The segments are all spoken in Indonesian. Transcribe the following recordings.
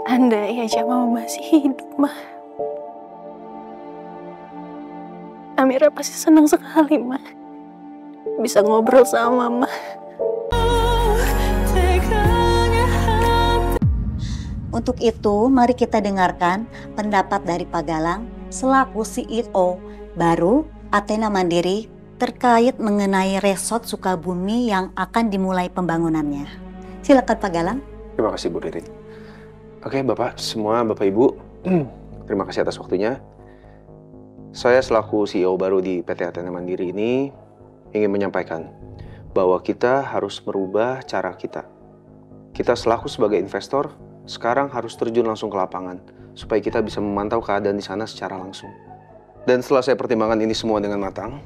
Andai aja mama masih hidup, Ma. Amira pasti senang sekali, Ma. Bisa ngobrol sama Mama. Untuk itu, mari kita dengarkan pendapat dari Pak Galang selaku CEO baru Athena Mandiri terkait mengenai Resort Sukabumi yang akan dimulai pembangunannya. Silakan Pak Galang. Terima kasih Bu Ririn. Oke Bapak, semua Bapak Ibu, terima kasih atas waktunya. Saya selaku CEO baru di PT Athena Mandiri ini ingin menyampaikan bahwa kita harus merubah cara kita. Kita selaku sebagai investor sekarang harus terjun langsung ke lapangan supaya kita bisa memantau keadaan di sana secara langsung. Dan setelah saya pertimbangkan ini semua dengan matang,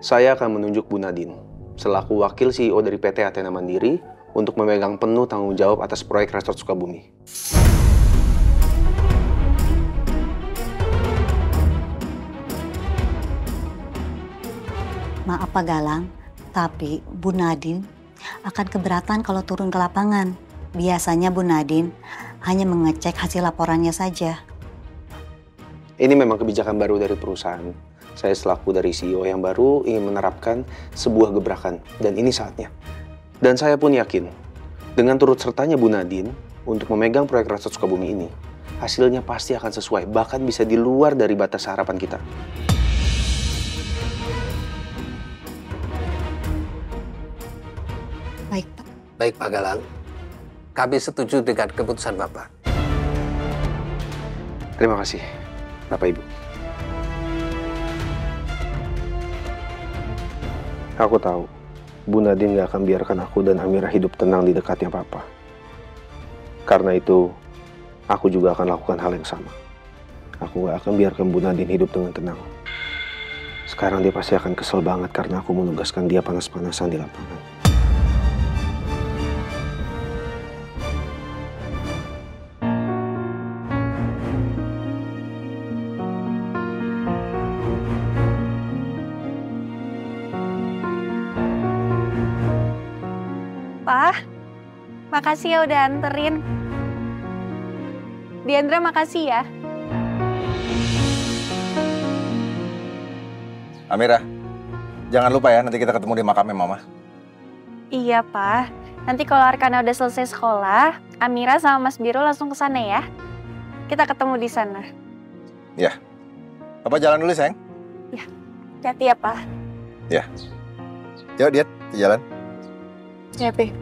saya akan menunjuk Bu Nadine selaku wakil CEO dari PT Athena Mandiri untuk memegang penuh tanggung jawab atas proyek Resort Sukabumi. Maaf Pak Galang, tapi Bu Nadine akan keberatan kalau turun ke lapangan. Biasanya Bu Nadine hanya mengecek hasil laporannya saja. Ini memang kebijakan baru dari perusahaan. Saya selaku dari CEO yang baru ingin menerapkan sebuah gebrakan, dan ini saatnya. Dan saya pun yakin, dengan turut sertanya Bu Nadine untuk memegang proyek Resort Sukabumi ini, hasilnya pasti akan sesuai, bahkan bisa di luar dari batas harapan kita. Baik Pak. Baik Pak Galang, kami setuju dengan keputusan Bapak. Terima kasih, Bapak Ibu. Aku tahu, Bu Nadine gak akan biarkan aku dan Amira hidup tenang di dekatnya Papa. Karena itu, aku juga akan lakukan hal yang sama. Aku gak akan biarkan Bu Nadine hidup dengan tenang. Sekarang dia pasti akan kesel banget karena aku menugaskan dia panas-panasan di lapangan. Pak, makasih ya udah anterin. Diandra makasih ya. Amira, jangan lupa ya nanti kita ketemu di makamnya Mama. Iya, Pak. Nanti kalau Arkana udah selesai sekolah, Amira sama Mas Biro langsung ke sana ya. Kita ketemu di sana. Ya. Papa jalan dulu, sayang. Ya, hati-hati ya, Pak. Ya. Yuk, Diet, jalan. Ya, Pi.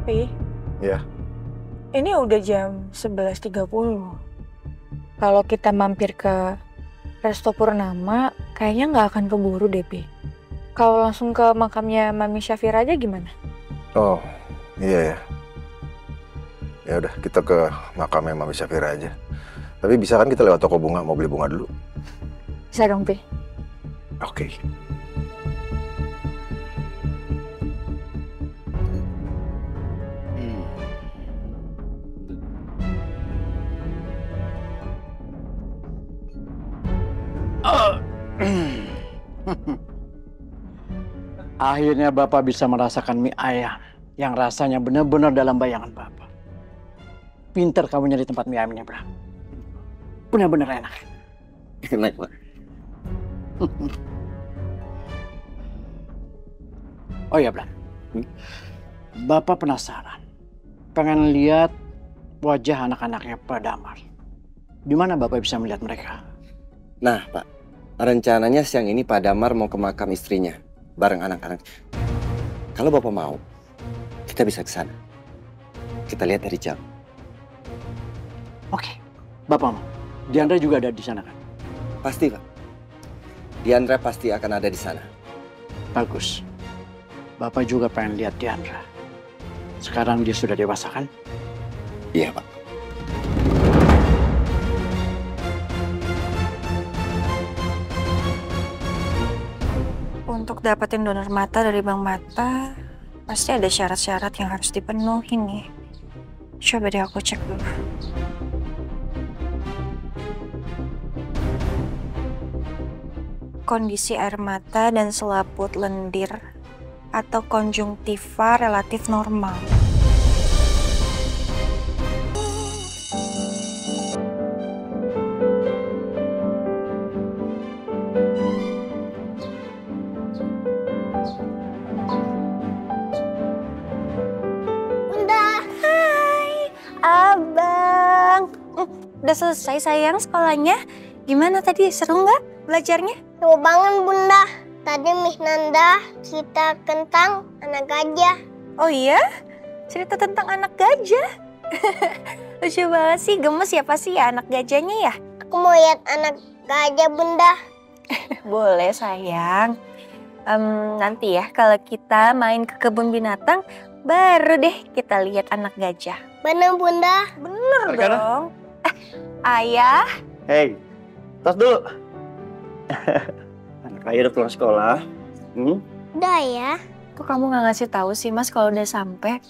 Pi, Ya. ini udah jam 11.30. Kalau kita mampir ke Resto Purnama, kayaknya nggak akan keburu deh, Pi. Kalau langsung ke makamnya Mami Syafira aja gimana? Oh, iya ya. Ya udah, kita ke makamnya Mami Syafira aja. Tapi bisa kan kita lewat toko bunga, mau beli bunga dulu? Bisa dong, Pi. Oke. Akhirnya Bapak bisa merasakan mie ayam yang rasanya benar-benar dalam bayangan Bapak. Pinter kamu nyari tempat mie ayamnya, Bram. Benar-benar enak. Enak Pak. Oh iya, Bram. Bapak penasaran. Pengen lihat wajah anak-anaknya Pak Damar. Di mana Bapak bisa melihat mereka? Nah Pak, rencananya siang ini Pak Damar mau ke makam istrinya bareng anak-anak. Kalau Bapak mau, kita bisa ke sana. Kita lihat dari jam. Oke, Bapak mau. Diandra juga ada di sana kan? Pasti Pak. Diandra pasti akan ada di sana. Bagus. Bapak juga pengen lihat Diandra. Sekarang dia sudah dewasa kan? Iya Pak. Untuk dapetin donor mata dari Bank Mata, pasti ada syarat-syarat yang harus dipenuhi nih. Coba deh aku cek dulu. kondisi air mata dan selaput lendir atau konjungtiva relatif normal. Abang, udah selesai sayang sekolahnya? Gimana tadi, seru nggak belajarnya? Seru banget Bunda. Tadi Miss Nanda cerita tentang anak gajah. Oh iya? Cerita tentang anak gajah? Lucu banget sih, gemes ya pasti ya anak gajahnya ya? Aku mau lihat anak gajah Bunda. Boleh sayang. Nanti ya kalau kita main ke kebun binatang, baru deh kita lihat anak gajah. Bener Bunda? Bener Arkana? dong. Ayah. Hei, tos dulu. Anak ayah udah pulang sekolah. Udah ya. Kok kamu nggak ngasih tahu sih Mas kalau udah sampai?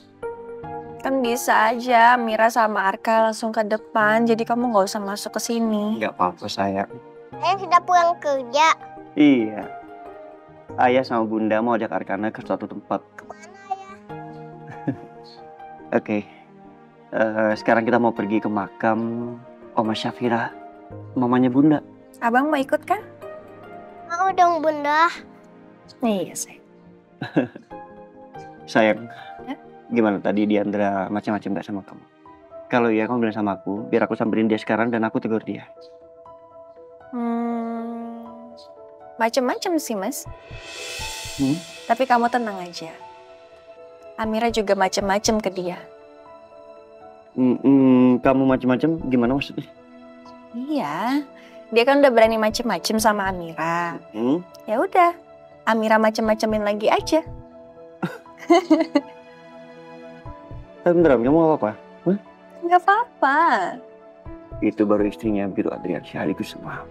Kan bisa aja Mira sama Arka langsung ke depan, jadi kamu nggak usah masuk ke sini. Nggak apa-apa sayang. Saya sudah pulang kerja. Iya. Ayah sama Bunda mau ajak Arkana ke suatu tempat. Kemana ya? Oke. Sekarang kita mau pergi ke makam Oma Syafira, mamanya Bunda. Abang mau ikut kan? Mau dong Bunda. Iya sayang. Sayang, Ya? gimana tadi Diandra macam-macam gak sama kamu? Kalau iya kamu bilang sama aku, biar aku samperin dia sekarang dan aku tegur dia. Macem-macem sih Mas. Hmm? Tapi kamu tenang aja. Amira juga macem-macem ke dia. Kamu macam-macam gimana maksudnya? Iya, dia kan udah berani macem-macem sama Amira. Ya udah, Amira macem-macemin lagi aja. Beneran, kamu gak apa-apa? Nggak apa-apa. Itu baru istrinya Biru Adrian Syahaliku semua.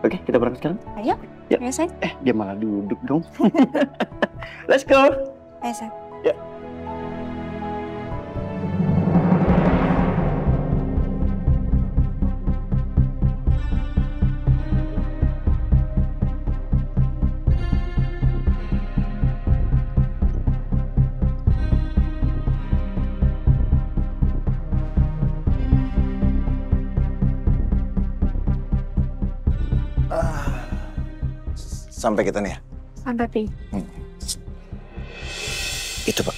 Oke, kita berangkat sekarang? Ayo, Ya. ayo sayang. Dia malah duduk dong. Let's go! Ayo sayang. Ya. Sampai kita nih ya. Sampai Pi. Itu Pak.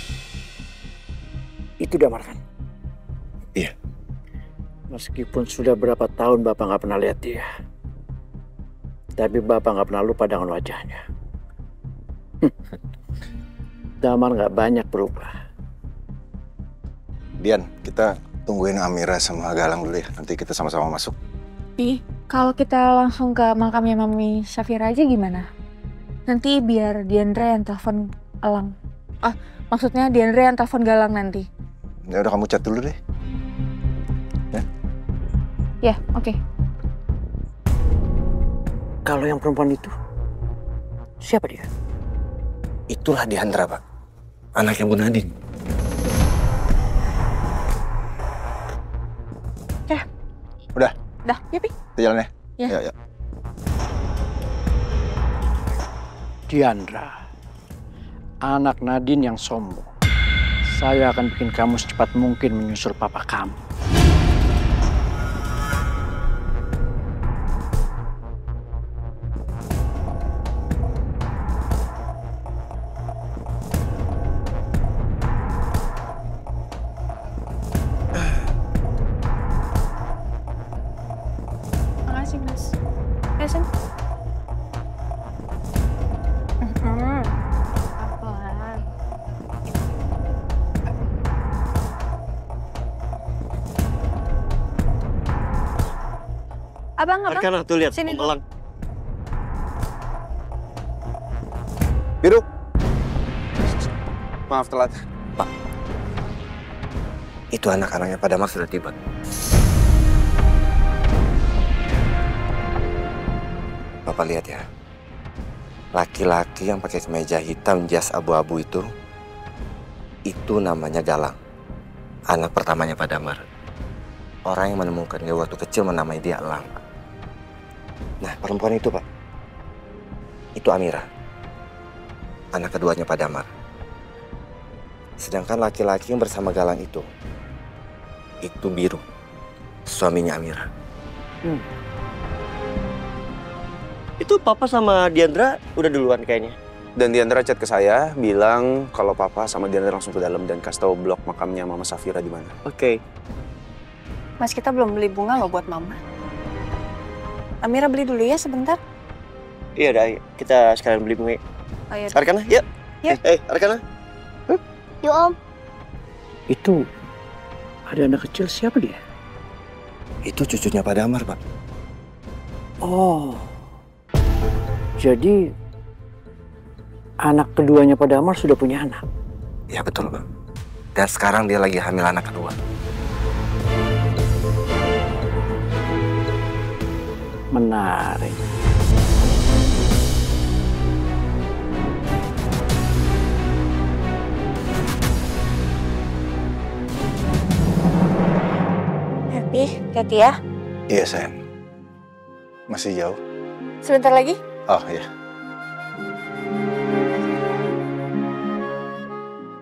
Itu Damar kan? Iya. Meskipun sudah berapa tahun Bapak nggak pernah lihat dia. Tapi Bapak nggak pernah lupa dengan wajahnya. Damar nggak banyak berubah. Dian, kita tungguin Amira sama Galang dulu ya. Nanti kita sama-sama masuk. Pi, kalau kita langsung ke makamnya Mami Syafira aja gimana? Nanti biar Diandra yang telepon Elang. Maksudnya Diandra yang telepon Galang nanti. Ya udah kamu chat dulu deh. Ya, oke. Kalau yang perempuan itu, siapa dia? Itulah Diandra Pak. Anaknya Bu Nadine. Udah, Dah, ya Pi. kita jalan ya. Ya. Ya, ya. Diandra, anak Nadine yang sombong. Saya akan bikin kamu secepat mungkin menyusul papa kamu. Makasih, Mas. Ya, Sen. Pelan. Abang. Arkana tuh lihat, Sini Om Elang. Biru. Maaf telat. Itu anak-anaknya pada Damar sudah tiba. Bapak lihat ya. Laki-laki yang pakai kemeja hitam jas abu-abu itu namanya Galang. Anak pertamanya Pak Damar. Orang yang menemukan dia waktu kecil menamai dia Elang. Nah, perempuan itu Pak, itu Amira, anak keduanya Pak Damar. Sedangkan laki-laki yang bersama Galang itu Biru, suaminya Amira. Itu papa sama Diandra udah duluan kayaknya. Dan Diandra chat ke saya, bilang kalau papa sama Diandra langsung ke dalam dan kasih tahu blok makamnya Mama Safira di mana. Oke. Mas, kita belum beli bunga loh buat Mama. Amira beli dulu ya sebentar. Iya dah, kita sekalian beli bunga. Oh, iya. Arkana, yuk. Yuk. Arkana. Yuk Om. Itu ada anak kecil, siapa dia? Itu cucunya Pak Damar, Pak. Oh, jadi anak keduanya Pak Damar sudah punya anak? Ya betul, Pak. Dan sekarang dia lagi hamil anak kedua. Menarik. Happy, hati ya. Iya, sayang. Masih jauh? Sebentar lagi. Oh, iya.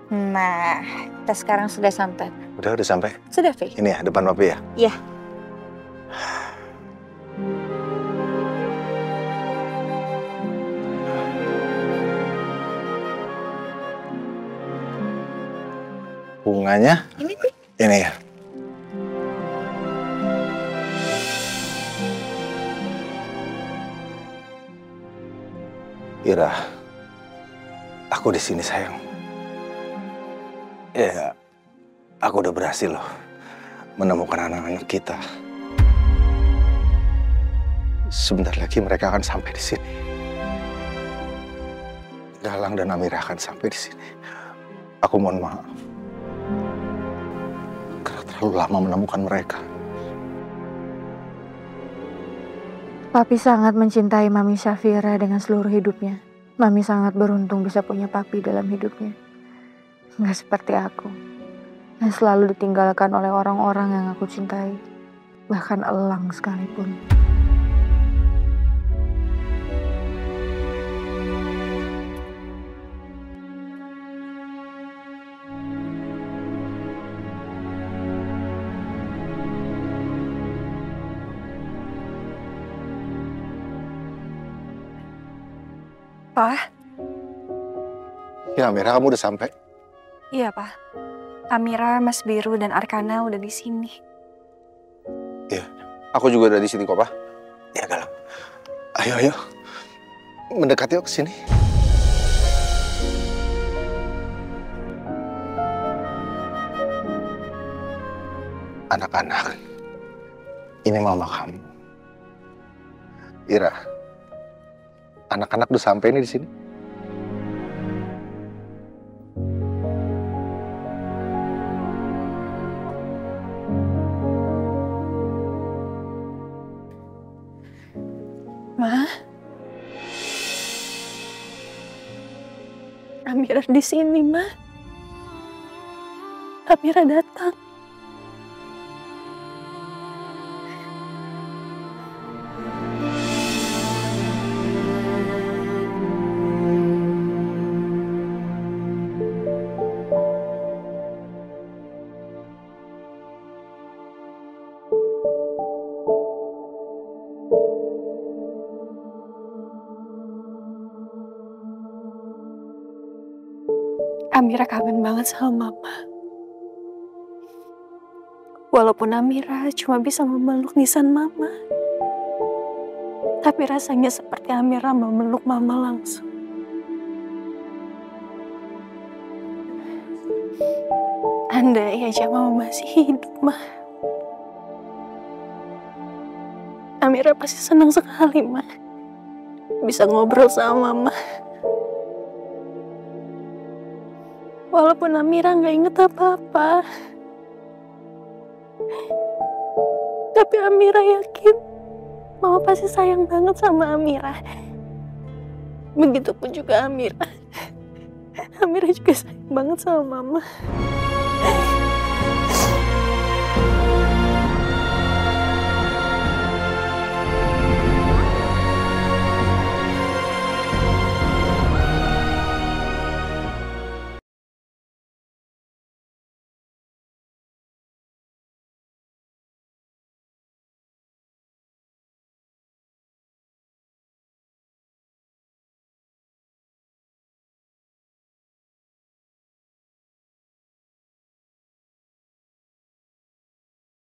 Nah, kita sekarang sudah sampai. Udah sampai? Sudah, Vi. Ini ya, depan papi ya? Iya. Bunganya? Ini sih. Ini ya. Ira, aku di sini sayang. Ya, aku udah berhasil loh menemukan anak-anak kita. Sebentar lagi mereka akan sampai di sini. Galang dan Amira akan sampai di sini. Aku mohon maaf karena terlalu lama menemukan mereka. Papi sangat mencintai Mami Safira dengan seluruh hidupnya. Mami sangat beruntung bisa punya Papi dalam hidupnya. Nggak seperti aku, yang selalu ditinggalkan oleh orang-orang yang aku cintai. Bahkan elang sekalipun. Pak? Ya, Amira, kamu udah sampai? Iya, Pak. Amira, Mas Biru, dan Arkana udah di sini. Iya, aku juga udah di sini kok, Pak. Ya, Galang. Ayo. Mendekati yuk ke sini. Anak-anak, ini mama kamu. Ira, anak-anak udah sampai nih di sini. Ma? Amira di sini, Ma. Amira datang. Amira kangen banget sama Mama. Walaupun Amira cuma bisa memeluk nisan Mama, tapi rasanya seperti Amira memeluk Mama langsung. Andai aja Mama masih hidup, Ma. Amira pasti senang sekali, Ma. Bisa ngobrol sama Mama. Walaupun Amira nggak inget apa-apa, tapi Amira yakin Mama pasti sayang banget sama Amira. Begitupun juga Amira. Amira juga sayang banget sama Mama.